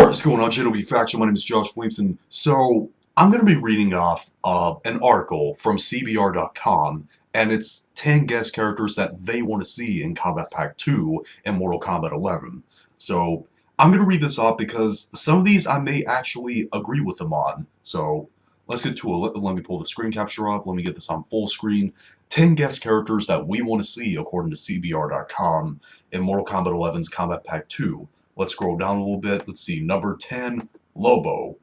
What's going on, JW Faction? My name is Josh Williamson. So, I'm going to be reading off an article from CBR.com, and it's 10 guest characters that they want to see in Kombat Pack 2 and Mortal Kombat 11. So, I'm going to read this off because some of these I may actually agree with them on. So, let's get to it. Let me pull the screen capture up. Let me get this on full screen. 10 guest characters that we want to see, according to CBR.com, in Mortal Kombat 11's Kombat Pack 2. Let's scroll down a little bit. Let's see. Number 10, Lobo.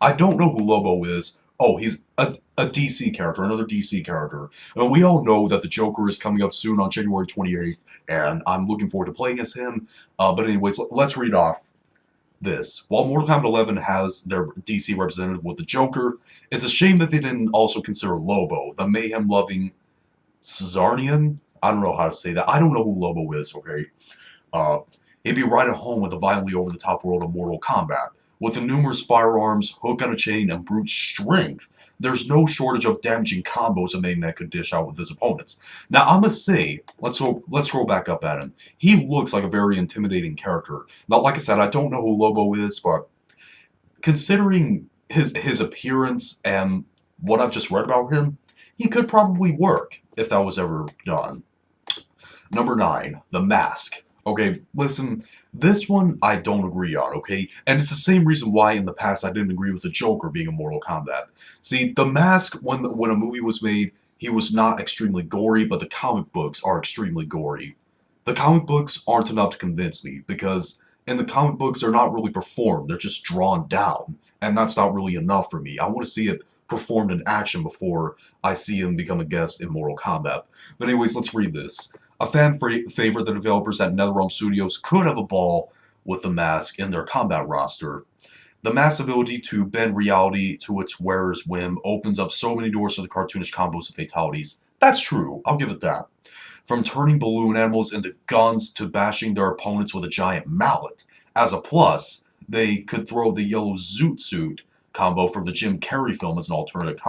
I don't know who Lobo is. Oh, he's a DC character, another DC character. And we all know that the Joker is coming up soon on January 28th, and I'm looking forward to playing as him. But anyways, let's read off this. While Mortal Kombat 11 has their DC representative with the Joker, it's a shame that they didn't also consider Lobo, the mayhem-loving Czarnian? I don't know how to say that. I don't know who Lobo is, okay? He'd be right at home with the violently over-the-top world of Mortal Kombat. With the numerous firearms, hook on a chain, and brute strength, there's no shortage of damaging combos a main man could dish out with his opponents. Now, I must say, let's scroll back up at him. He looks like a very intimidating character. Now, like I said, I don't know who Lobo is, but considering his appearance and what I've just read about him, he could probably work if that was ever done. Number 9, The Mask. Okay, listen, this one I don't agree on, okay? And it's the same reason why in the past I didn't agree with the Joker being in Mortal Kombat. See, The Mask, when a movie was made, he was not extremely gory, but the comic books are extremely gory. The comic books aren't enough to convince me, because in the comic books they're not really performed, they're just drawn down. And that's not really enough for me. I want to see it performed in action before I see him become a guest in Mortal Kombat. But anyways, let's read this. A fan favorite, the developers at NetherRealm Studios could have a ball with the Mask in their combat roster. The Mask's ability to bend reality to its wearer's whim opens up so many doors to the cartoonish combos and fatalities. That's true, I'll give it that. From turning balloon animals into guns to bashing their opponents with a giant mallet. As a plus, they could throw the yellow zoot suit combo from the Jim Carrey film as an alternative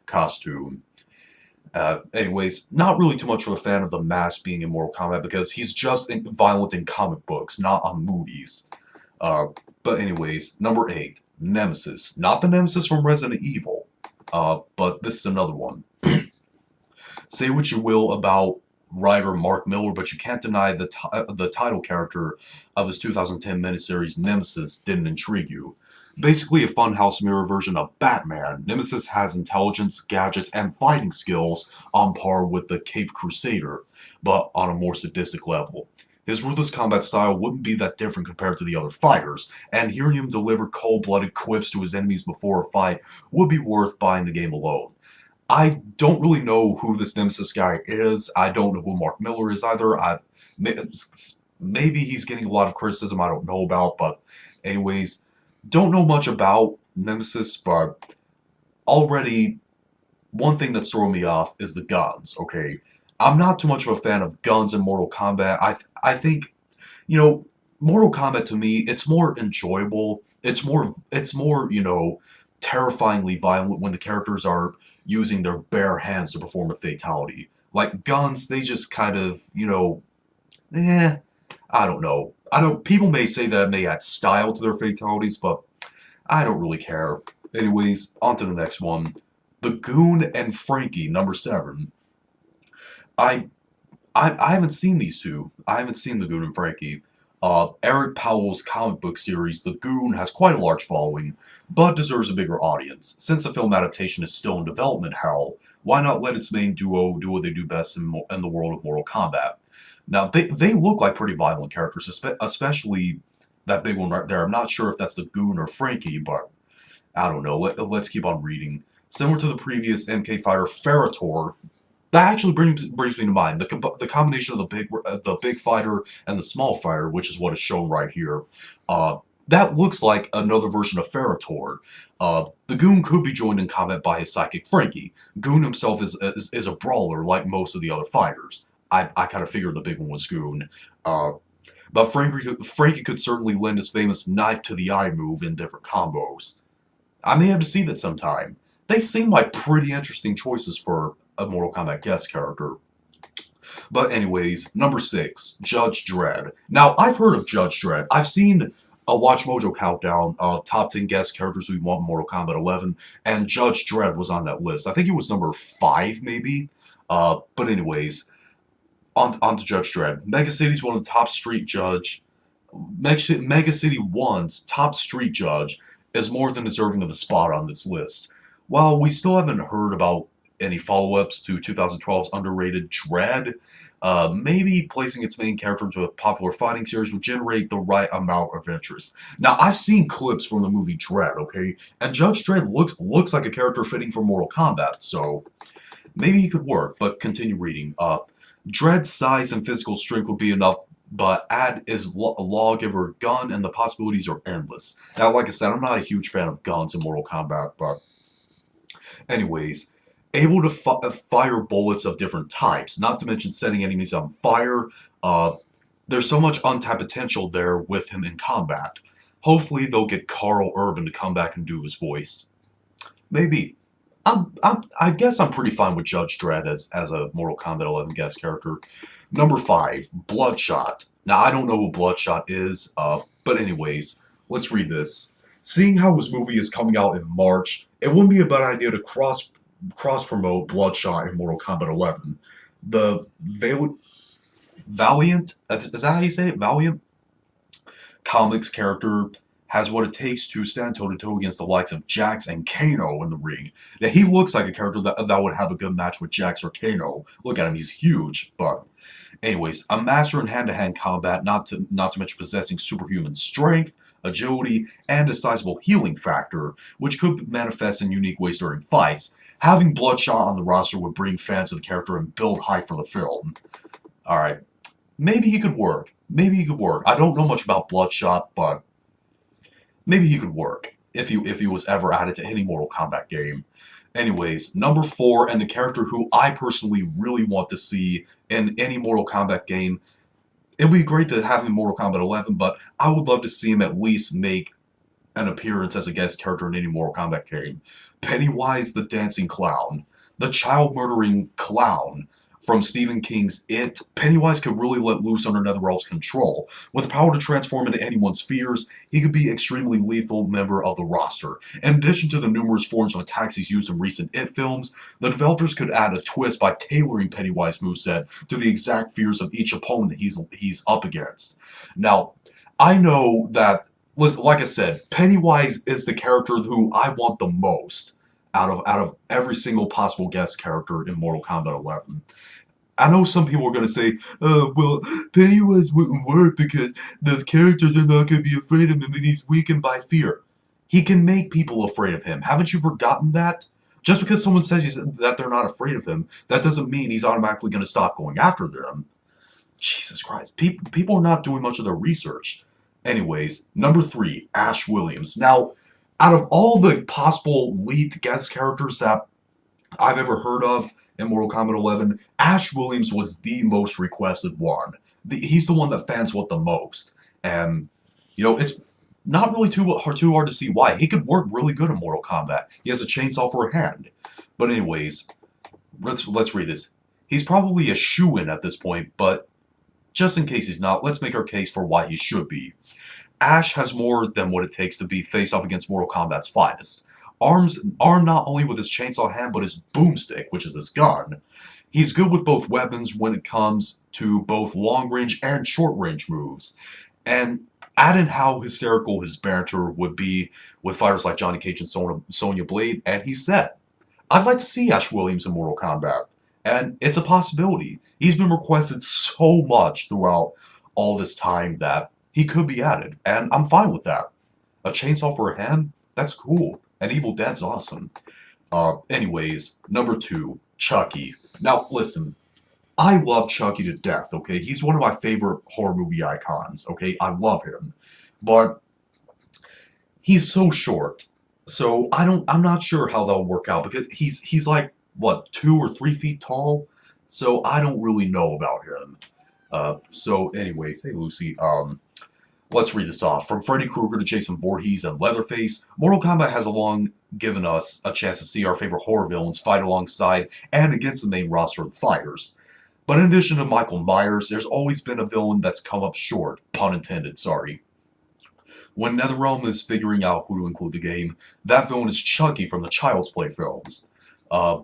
costume. Anyways, not really too much of a fan of the Mask being in Mortal Kombat because he's just violent in comic books, not on movies. But anyways, number 8, Nemesis. Not the Nemesis from Resident Evil, but this is another one. Say what you will about writer Mark Miller, but you can't deny the title character of his 2010 miniseries Nemesis didn't intrigue you. Basically a funhouse mirror version of Batman, Nemesis has intelligence, gadgets, and fighting skills on par with the Caped Crusader, but on a more sadistic level. His ruthless combat style wouldn't be that different compared to the other fighters, and hearing him deliver cold-blooded quips to his enemies before a fight would be worth buying the game alone. I don't really know who this Nemesis guy is. I don't know who Mark Miller is either. Maybe he's getting a lot of criticism I don't know about, but anyways, don't know much about Nemesis, but already one thing that's throwing me off is the guns, okay? I'm not too much of a fan of guns in Mortal Kombat. I think, you know, Mortal Kombat to me, it's more enjoyable. It's more, you know, terrifyingly violent when the characters are using their bare hands to perform a fatality. Like guns, they just kind of, you know, I don't know. People may say that it may add style to their fatalities, but I don't really care. Anyways, on to the next one. The Goon and Frankie, number 7. I haven't seen these two. I haven't seen the Goon and Frankie. Eric Powell's comic book series, The Goon, has quite a large following, but deserves a bigger audience. Since the film adaptation is still in development hell, why not let its main duo do what they do best in the world of Mortal Kombat? Now, they look like pretty violent characters, especially that big one right there. I'm not sure if that's the Goon or Frankie, but I don't know. Let's keep on reading. Similar to the previous MK fighter Ferrator, that actually brings me to mind. The combination of the big fighter and the small fighter, which is what is shown right here, that looks like another version of Ferrator. The Goon could be joined in combat by his sidekick Frankie. Goon himself is a brawler like most of the other fighters. I kind of figured the big one was Goon. But Frankie could certainly lend his famous knife to the eye move in different combos. I may have to see that sometime. They seem like pretty interesting choices for a Mortal Kombat guest character. But anyways, number 6, Judge Dredd. Now, I've heard of Judge Dredd. I've seen a Watch Mojo countdown of top 10 guest characters we want in Mortal Kombat 11, and Judge Dredd was on that list. I think he was number 5, maybe. But anyways, on to Judge Dredd. Mega City's one of the top street judge. Mega City 1's top street judge is more than deserving of a spot on this list. While we still haven't heard about any follow-ups to 2012's underrated Dredd, maybe placing its main character into a popular fighting series would generate the right amount of interest. Now, I've seen clips from the movie Dredd, okay? And Judge Dredd looks like a character fitting for Mortal Kombat, so maybe he could work, but continue reading. Dredd's size and physical strength would be enough, but add his lawgiver gun, and the possibilities are endless. Now, like I said, I'm not a huge fan of guns in Mortal Kombat, but anyways, able to fire bullets of different types, not to mention setting enemies on fire. There's so much untapped potential there with him in combat. Hopefully, they'll get Carl Urban to come back and do his voice. Maybe. I guess I'm pretty fine with Judge Dredd as a Mortal Kombat 11 guest character. Number 5, Bloodshot. Now, I don't know who Bloodshot is, but anyways, let's read this. Seeing how his movie is coming out in March, it wouldn't be a bad idea to cross-promote Bloodshot in Mortal Kombat 11. The Valiant, is that how you say it? Valiant? Comics character has what it takes to stand toe-to-toe against the likes of Jax and Kano in the ring. Now, he looks like a character that would have a good match with Jax or Kano. Look at him, he's huge, but anyways, a master in hand-to-hand combat, not to mention possessing superhuman strength, agility, and a sizable healing factor, which could manifest in unique ways during fights. Having Bloodshot on the roster would bring fans of the character and build hype for the film. Alright, maybe he could work. Maybe he could work. I don't know much about Bloodshot, but maybe he could work if he was ever added to any Mortal Kombat game. Anyways, number 4, and the character who I personally really want to see in any Mortal Kombat game. It would be great to have him in Mortal Kombat 11, but I would love to see him at least make an appearance as a guest character in any Mortal Kombat game. Pennywise the Dancing Clown. The child-murdering clown from Stephen King's It. Pennywise could really let loose under NetherRealm's control. With the power to transform into anyone's fears, he could be an extremely lethal member of the roster. In addition to the numerous forms of attacks he's used in recent It films, the developers could add a twist by tailoring Pennywise moveset to the exact fears of each opponent he's up against. Now, I know that, like I said, Pennywise is the character who I want the most out of every single possible guest character in Mortal Kombat 11. I know some people are going to say, well, Pennywise wouldn't work because the characters are not going to be afraid of him and he's weakened by fear. He can make people afraid of him. Haven't you forgotten that? Just because someone says that they're not afraid of him, that doesn't mean he's automatically going to stop going after them. Jesus Christ. People are not doing much of their research. Anyways, number 3, Ash Williams. Now, out of all the possible lead guest characters that I've ever heard of in Mortal Kombat 11, Ash Williams was the most requested one. He's the one that fans want the most. And, it's not really too hard to see why. He could work really good in Mortal Kombat. He has a chainsaw for a hand. But anyways, let's read this. He's probably a shoo-in at this point, but just in case he's not, let's make our case for why he should be. Ash has more than what it takes to be face-off against Mortal Kombat's finest. Armed not only with his chainsaw hand, but his boomstick, which is his gun. He's good with both weapons when it comes to both long-range and short-range moves. And add in how hysterical his banter would be with fighters like Johnny Cage and Sonya Blade, and he's set. I'd like to see Ash Williams in Mortal Kombat, and it's a possibility. He's been requested so much throughout all this time that he could be added, and I'm fine with that. A chainsaw for a hand? That's cool. And Evil Dead's awesome. Anyways, number 2, Chucky. Now, listen, I love Chucky to death, okay? He's one of my favorite horror movie icons, okay? I love him. But he's so short. So I'm not sure how that'll work out because he's like, what, 2 or 3 feet tall? So I don't really know about him. So anyways, hey Lucy, let's read this off. From Freddy Krueger to Jason Voorhees and Leatherface, Mortal Kombat has long given us a chance to see our favorite horror villains fight alongside and against the main roster of fighters. But in addition to Michael Myers, there's always been a villain that's come up short. Pun intended, sorry. When NetherRealm is figuring out who to include in the game, that villain is Chucky from the Child's Play films. Uh,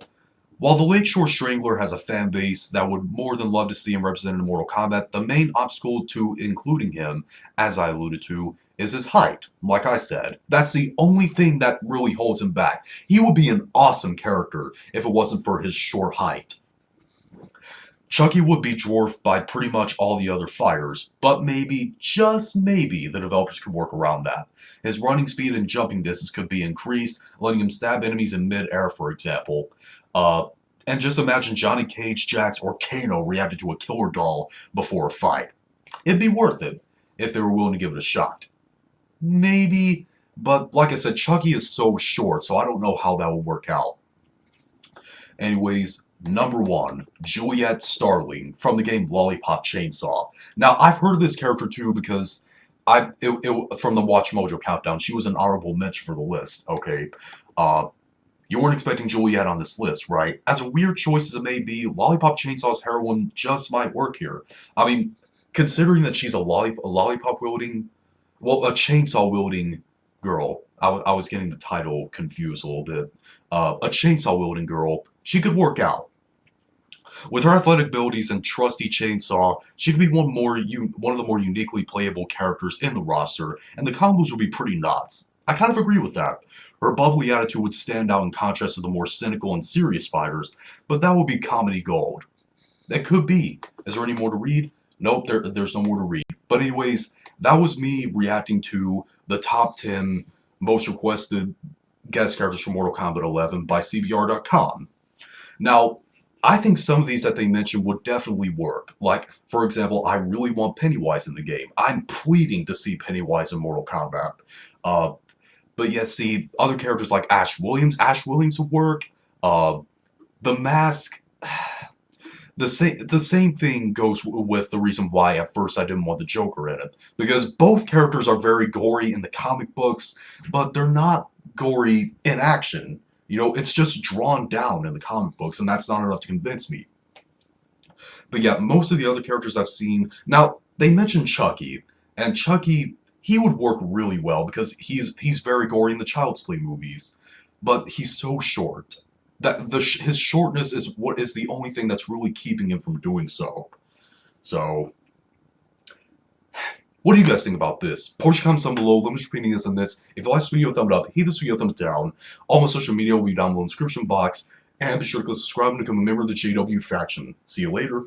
while the Lakeshore Strangler has a fan base that would more than love to see him represented in Mortal Kombat, the main obstacle to including him, as I alluded to, is his height. Like I said, that's the only thing that really holds him back. He would be an awesome character if it wasn't for his short height. Chucky would be dwarfed by pretty much all the other fighters, but maybe, just maybe, the developers could work around that. His running speed and jumping distance could be increased, letting him stab enemies in mid-air, for example. And just imagine Johnny Cage, Jax, or Kano reacted to a killer doll before a fight. It'd be worth it, if they were willing to give it a shot. Maybe, but like I said, Chucky is so short, so I don't know how that will work out. Anyways, number 1, Juliet Starling from the game Lollipop Chainsaw. Now, I've heard of this character too because from the Watch Mojo countdown, she was an honorable mention for the list, okay? You weren't expecting Juliet on this list, right? As a weird choice as it may be, Lollipop Chainsaw's heroine just might work here. I mean, considering that she's a lollipop-wielding, well, a chainsaw-wielding girl. I was getting the title confused a little bit. A chainsaw-wielding girl, she could work out. With her athletic abilities and trusty chainsaw, she could be one of the more uniquely playable characters in the roster, and the combos would be pretty nuts. I kind of agree with that. Her bubbly attitude would stand out in contrast to the more cynical and serious fighters, but that would be comedy gold. That could be. Is there any more to read? Nope, there's no more to read. But anyways, that was me reacting to the top 10 most requested guest characters from Mortal Kombat 11 by CBR.com. Now, I think some of these that they mentioned would definitely work. Like, for example, I really want Pennywise in the game. I'm pleading to see Pennywise in Mortal Kombat. But yet, see, other characters like Ash Williams would work. The Mask, the same thing goes with the reason why at first I didn't want the Joker in it. Because both characters are very gory in the comic books, but they're not gory in action. You know, it's just drawn down in the comic books, and that's not enough to convince me. But yeah, most of the other characters I've seen... Now, they mentioned Chucky, and Chucky, he would work really well because he's very gory in the Child's Play movies. But he's so short. His shortness is what is the only thing that's really keeping him from doing so. So... what do you guys think about this? Post your comments down below. Let me know your opinions on this. If you like this video, thumb it up. Hit this video, thumb it down. All my social media will be down below in the description box. And be sure to click subscribe and become a member of the JW faction. See you later.